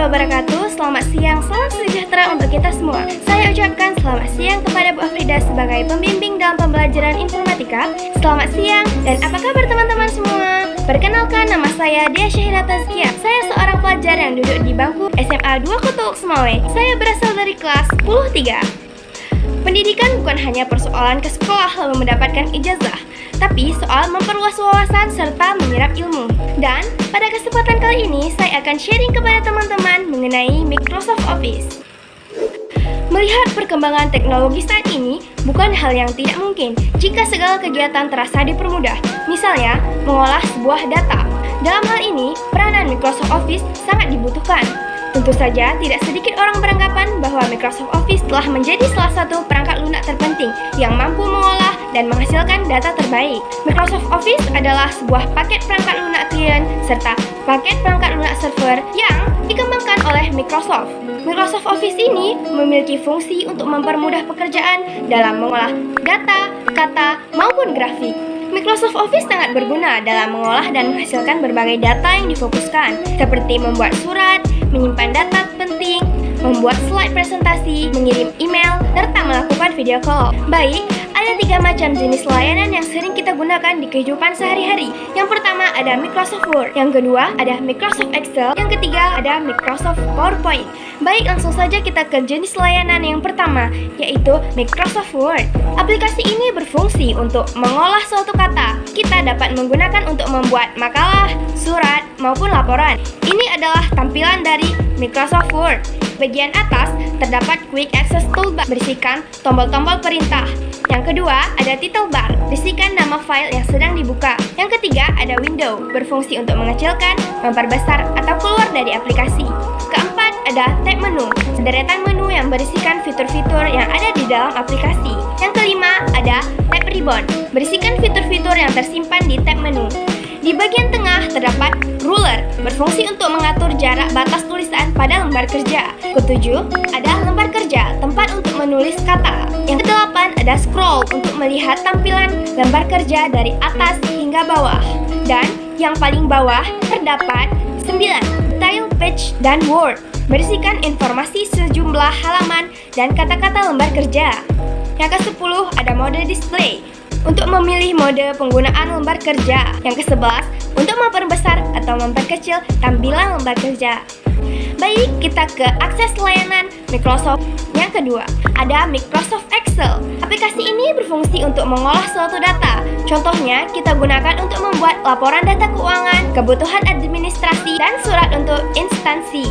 wabarakatuh. Selamat siang, salam sejahtera untuk kita semua. Saya ucapkan selamat siang kepada Bu Afrida sebagai pembimbing dalam pembelajaran informatika. Selamat siang, dan apa kabar teman-teman semua? Perkenalkan, nama saya Dia Syahida Tazkiyah. Saya seorang pelajar yang duduk di bangku SMA 2 Kutuk Semawe. Saya berasal dari kelas 10-3. Pendidikan bukan hanya persoalan ke sekolah lalu mendapatkan ijazah, tapi soal memperluas wawasan serta menyerap ilmu. Dan pada kesempatan kali ini, saya akan sharing kepada teman-teman mengenai Microsoft Office. Melihat perkembangan teknologi saat ini, bukan hal yang tidak mungkin jika segala kegiatan terasa dipermudah. Misalnya, mengolah sebuah data. Dalam hal ini, peranan Microsoft Office sangat dibutuhkan. Tentu saja, tidak sedikit orang beranggapan bahwa Microsoft Office telah menjadi salah satu perangkat lunak terpenting yang mampu mengolah dan menghasilkan data terbaik. Microsoft Office adalah sebuah paket perangkat lunak klien serta paket perangkat lunak server yang dikembangkan oleh Microsoft. Microsoft Office ini memiliki fungsi untuk mempermudah pekerjaan dalam mengolah data, kata, maupun grafik. Microsoft Office sangat berguna dalam mengolah dan menghasilkan berbagai data yang difokuskan, seperti membuat surat, menyimpan data penting, membuat slide presentasi, mengirim email, serta melakukan video call. Baik, ada 3 macam jenis layanan yang sering kita gunakan di kehidupan sehari-hari. Yang pertama ada Microsoft Word, yang kedua ada Microsoft Excel, yang ketiga ada Microsoft PowerPoint. Baik, langsung saja kita ke jenis layanan yang pertama, yaitu Microsoft Word. Aplikasi ini berfungsi untuk mengolah suatu kata. Kita dapat menggunakan untuk membuat makalah, surat, maupun laporan. Ini adalah tampilan dari Microsoft Word. Bagian atas terdapat Quick Access Toolbar berisikan tombol-tombol perintah. Yang kedua ada Title Bar, berisikan nama file yang sedang dibuka. Yang ketiga ada Window, berfungsi untuk mengecilkan, memperbesar, atau keluar dari aplikasi. Keempat ada Tab Menu, sederetan menu yang berisikan fitur-fitur yang ada di dalam aplikasi. Yang kelima ada Tab Ribbon, berisikan fitur-fitur yang tersimpan di tab menu. Di bagian tengah terdapat ruler, berfungsi untuk mengatur jarak batas tulisan pada lembar kerja. Ketujuh, ada lembar kerja, tempat untuk menulis kata. Yang kedelapan, ada scroll untuk melihat tampilan lembar kerja dari atas hingga bawah. Dan yang paling bawah terdapat 9, Tile Page dan Word, berisikan informasi sejumlah halaman dan kata-kata lembar kerja. Yang ke-10, ada mode display, untuk memilih mode penggunaan lembar kerja. Yang ke-11, untuk memperbesar atau memperkecil tampilan lembar kerja. Baik, kita ke akses layanan Microsoft. Yang kedua, ada Microsoft Excel. Aplikasi ini berfungsi untuk mengolah suatu data. Contohnya, kita gunakan untuk membuat laporan data keuangan, kebutuhan administrasi, dan surat untuk instansi.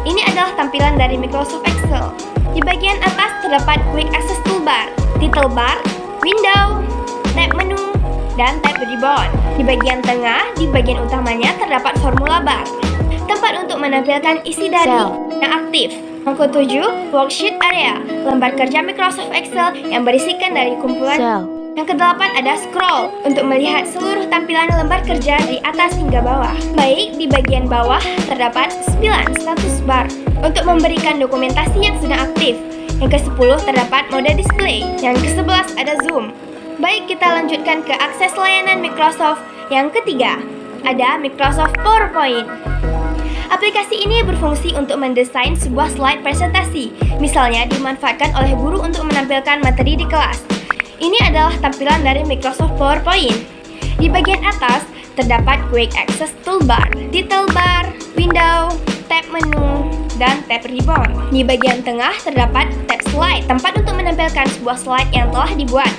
Ini adalah tampilan dari Microsoft Excel. Di bagian atas terdapat Quick Access Toolbar, Title Bar, Window, Tab Menu, dan Tab Ribbon. Di bagian tengah, di bagian utamanya terdapat Formula Bar, tempat untuk menampilkan isi dari yang aktif. Yang ke-7, Worksheet Area, lembar kerja Microsoft Excel yang berisikan dari kumpulan. Yang ke-8 ada Scroll, untuk melihat seluruh tampilan lembar kerja dari atas hingga bawah. Baik, di bagian bawah terdapat 9, Status Bar, untuk memberikan dokumentasi yang sedang aktif. Yang ke-10 terdapat mode display. Yang ke-11 ada Zoom. Baik, kita lanjutkan ke akses layanan Microsoft. Yang ketiga, ada Microsoft PowerPoint. Aplikasi ini berfungsi untuk mendesain sebuah slide presentasi. Misalnya, dimanfaatkan oleh guru untuk menampilkan materi di kelas. Ini adalah tampilan dari Microsoft PowerPoint. Di bagian atas, terdapat Quick Access Toolbar, Title Bar, Window, Tab Menu, dan Tab Ribbon. Di bagian tengah terdapat Tab Slide, tempat untuk menampilkan sebuah slide yang telah dibuat.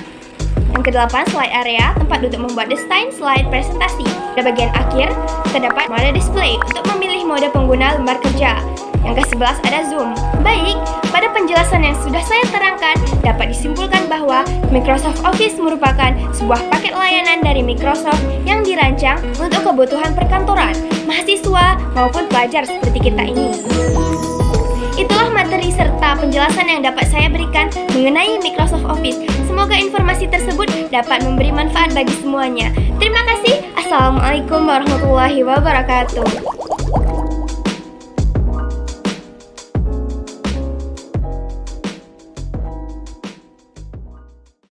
Yang ke-8, Slide Area, tempat untuk membuat desain slide presentasi. Pada bagian akhir, terdapat mode display untuk memilih mode pengguna lembar kerja. Yang ke-11 ada Zoom. Baik, pada penjelasan yang sudah saya terangkan, dapat disimpulkan bahwa Microsoft Office merupakan sebuah paket layanan dari Microsoft yang dirancang untuk kebutuhan perkantoran, mahasiswa, maupun pelajar seperti kita ini. Itulah materi serta penjelasan yang dapat saya berikan mengenai Microsoft Office. Semoga informasi tersebut dapat memberi manfaat bagi semuanya. Terima kasih. Assalamualaikum warahmatullahi wabarakatuh.